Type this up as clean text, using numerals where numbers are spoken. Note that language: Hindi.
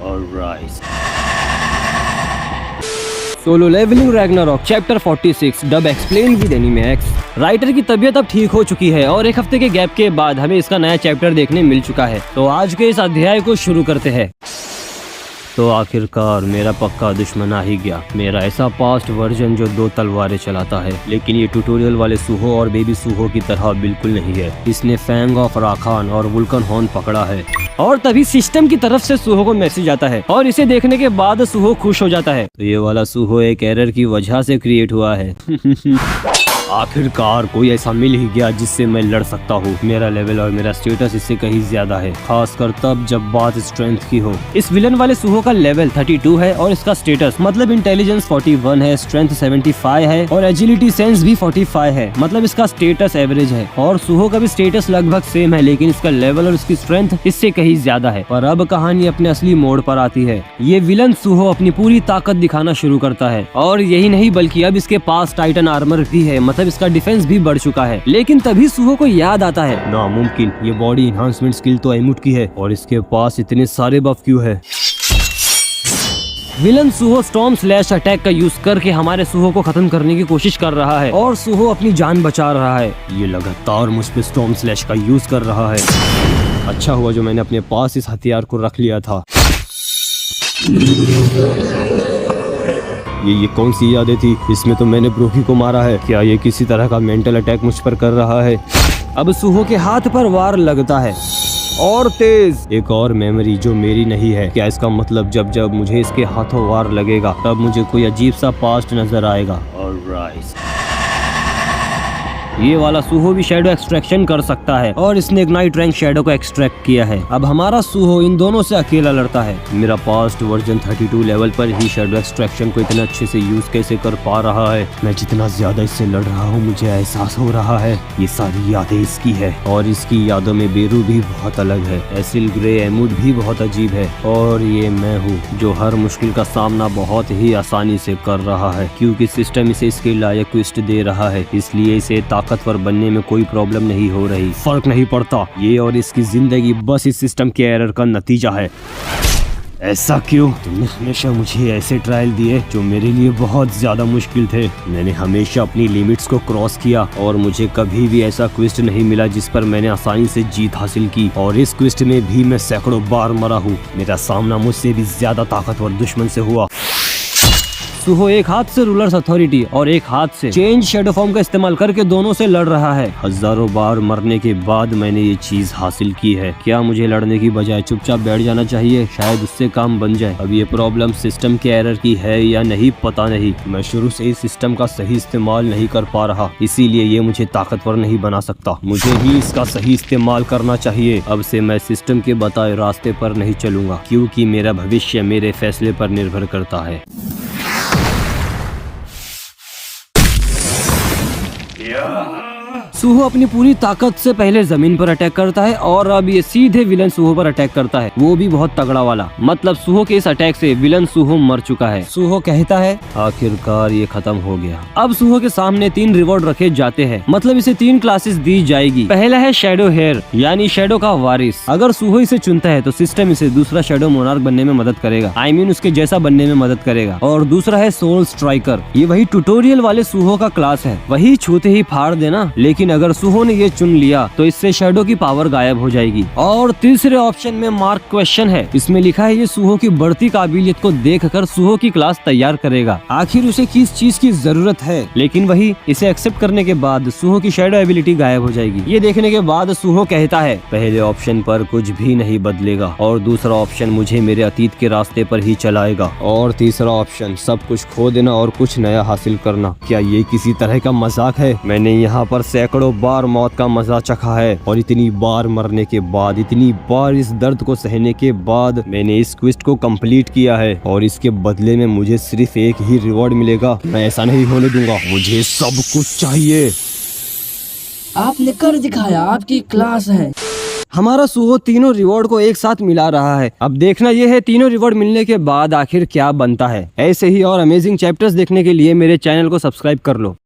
Alright. Solo leveling Ragnarok chapter 46 dub explain with Animax. Writer की तबीयत अब ठीक हो चुकी है और एक हफ्ते के गैप के बाद हमें इसका नया चैप्टर देखने मिल चुका है। तो आज के इस अध्याय को शुरू करते हैं। तो आखिरकार मेरा पक्का दुश्मन आ ही गया, मेरा ऐसा पास्ट वर्जन जो 2 तलवारें चलाता है। लेकिन ये ट्यूटोरियल वाले सूहो और बेबी सूहो की तरह बिल्कुल नहीं है। इसने फैंग ऑफ राखान और वुल्कन हॉर्न पकड़ा है और तभी सिस्टम की तरफ से सूहो को मैसेज आता है और इसे देखने के बाद सूहो खुश हो जाता है। तो ये वाला सूहो एक एरर की वजह से क्रिएट हुआ है। आखिरकार कोई ऐसा मिल ही गया जिससे मैं लड़ सकता हूँ। मेरा लेवल और मेरा स्टेटस इससे कहीं ज्यादा है, खासकर तब जब बात स्ट्रेंथ की हो। इस विलन वाले सूहो का लेवल 32 है और इसका स्टेटस मतलब इंटेलिजेंस 41 है, स्ट्रेंथ 75 है और एजिलिटी सेंस भी 45 है, मतलब इसका स्टेटस एवरेज है। और सूहो का भी स्टेटस लगभग सेम है, लेकिन इसका लेवल और इसकी स्ट्रेंथ इससे कहीं ज्यादा है। पर अब कहानी अपने असली मोड़ पर आती है। ये विलन सूहो अपनी पूरी ताकत दिखाना शुरू करता है और यही नहीं बल्कि अब इसके पास टाइटन आर्मर भी है, मतलब इसका डिफेंस भी बढ़ चुका है। लेकिन तभी सूहो को याद आता है, नामुमकिन, ये बॉडी इन्हांसमेंट स्किल तो एमुट की है और इसके पास इतने सारे बफ क्यों है। विलन सूहो स्टॉर्म स्लैश अटैक का यूज करके हमारे सूहो को खत्म करने की कोशिश कर रहा है और सूहो अपनी जान बचा रहा है। ये लगातार मुझ पे स्टॉर्म स्लैश का यूज कर रहा है। अच्छा हुआ जो मैंने अपने पास इस हथियार को रख लिया था। ये कौन सी यादें थी? इसमें तो मैंने ब्रोकी को मारा है। क्या ये किसी तरह का मेंटल अटैक मुझ पर कर रहा है? अब सूहो के हाथ पर वार लगता है और तेज। एक और मेमोरी जो मेरी नहीं है। क्या इसका मतलब जब जब मुझे इसके हाथों वार लगेगा तब मुझे कोई अजीब सा पास्ट नजर आएगा? ऑलराइट। ये वाला सूहो भी शैडो एक्सट्रैक्शन कर सकता है और इसने इग्नाइट रैंक शैडो को एक्सट्रैक्ट किया है। अब हमारा सूहो इन दोनों से अकेला लड़ता है। मेरा पास्ट वर्जन 32 लेवल पर ही शैडो एक्सट्रैक्शन को इतना अच्छे से यूज कैसे कर पा रहा है? मैं जितना ज्यादा इससे लड़ रहा हूँ मुझे एहसास हो रहा है ये सारी यादें इसकी है और इसकी यादों में बेरू भी बहुत अलग है। एसिल ग्रे एमुड भी बहुत अजीब है और ये मैं हूँ जो हर मुश्किल का सामना बहुत ही आसानी से कर रहा है, क्योंकि सिस्टम इसे इसके लायक ट्विस्ट दे रहा है। इसलिए इसे ताकतवर बनने में कोई प्रॉब्लम नहीं हो रही। फर्क नहीं पड़ता, ये और इसकी जिंदगी बस इस सिस्टम के एरर का नतीजा है। ऐसा क्यों? तुमने हमेशा मुझे ऐसे ट्रायल दिए जो मेरे लिए बहुत ज्यादा मुश्किल थे। मैंने हमेशा अपनी लिमिट्स को क्रॉस किया और मुझे कभी भी ऐसा क्विस्ट नहीं मिला जिस पर मैंने आसानी से जीत हासिल की। और इस क्विस्ट में भी मैं सैकड़ों बार मरा हूँ। मेरा सामना मुझसे भी ज्यादा ताकतवर दुश्मन से हुआ। सूहो एक हाथ से रूलर्स अथॉरिटी और एक हाथ से चेंज शैडो फॉर्म का इस्तेमाल करके दोनों से लड़ रहा है। हजारों बार मरने के बाद मैंने ये चीज हासिल की है। क्या मुझे लड़ने की बजाय चुपचाप बैठ जाना चाहिए? शायद उससे काम बन जाए। अब ये प्रॉब्लम सिस्टम के एरर की है या नहीं पता नहीं। मैं शुरू से इस सिस्टम का सही इस्तेमाल नहीं कर पा रहा, इसीलिए ये मुझे ताकतवर नहीं बना सकता। मुझे ही इसका सही इस्तेमाल करना चाहिए। अब से मैं सिस्टम के बताए रास्ते पर नहीं चलूंगा, क्योंकि मेरा भविष्य मेरे फैसले पर निर्भर करता है। सूहो अपनी पूरी ताकत से पहले जमीन पर अटैक करता है और अब ये सीधे विलन सूहो पर अटैक करता है, वो भी बहुत तगड़ा वाला। मतलब सूहो के इस अटैक से विलन सूहो मर चुका है। सूहो कहता है आखिरकार ये खत्म हो गया। अब सूहो के सामने 3 रिवॉर्ड रखे जाते हैं, मतलब इसे 3 क्लासेस दी जाएगी। पहला है शैडो हेयर यानी शैडो का वारिस। अगर सूहो इसे चुनता है तो सिस्टम इसे दूसरा शैडो मोनार्क बनने में मदद करेगा, उसके जैसा बनने में मदद करेगा। और दूसरा है सोल स्ट्राइकर, ये वही ट्यूटोरियल वाले सूहो का क्लास है, वही छूते ही फाड़ देना। लेकिन अगर सूहो ने ये चुन लिया तो इससे शैडो की पावर गायब हो जाएगी। और तीसरे ऑप्शन में मार्क क्वेश्चन है, इसमें लिखा है ये सूहो की बढ़ती काबिलियत को देखकर सूहो की क्लास तैयार करेगा। आखिर उसे किस चीज की जरूरत है? लेकिन वही इसे एक्सेप्ट करने के बाद सूहो की शैडो एबिलिटी गायब हो जाएगी। ये देखने के बाद सूहो कहता है पहले ऑप्शन पर कुछ भी नहीं बदलेगा और दूसरा ऑप्शन मुझे मेरे अतीत के रास्ते पर ही चलाएगा और तीसरा ऑप्शन सब कुछ खो देना और कुछ नया हासिल करना। क्या ये किसी तरह का मजाक है? मैंने यहाँ पर सैकड़ों बार मौत का मजा चखा है और इतनी बार मरने के बाद, इतनी बार इस दर्द को सहने के बाद मैंने इस क्विस्ट को कंप्लीट किया है और इसके बदले में मुझे सिर्फ एक ही रिवॉर्ड मिलेगा। मैं ऐसा नहीं होने दूंगा, मुझे सब कुछ चाहिए। आपने कर दिखाया, आपकी क्लास है। हमारा सूहो तीनों रिवॉर्ड को एक साथ मिला रहा है। अब देखना यह है तीनों रिवॉर्ड मिलने के बाद आखिर क्या बनता है। ऐसे ही और अमेजिंग चैप्टर्स देखने के लिए मेरे चैनल को सब्सक्राइब कर लो।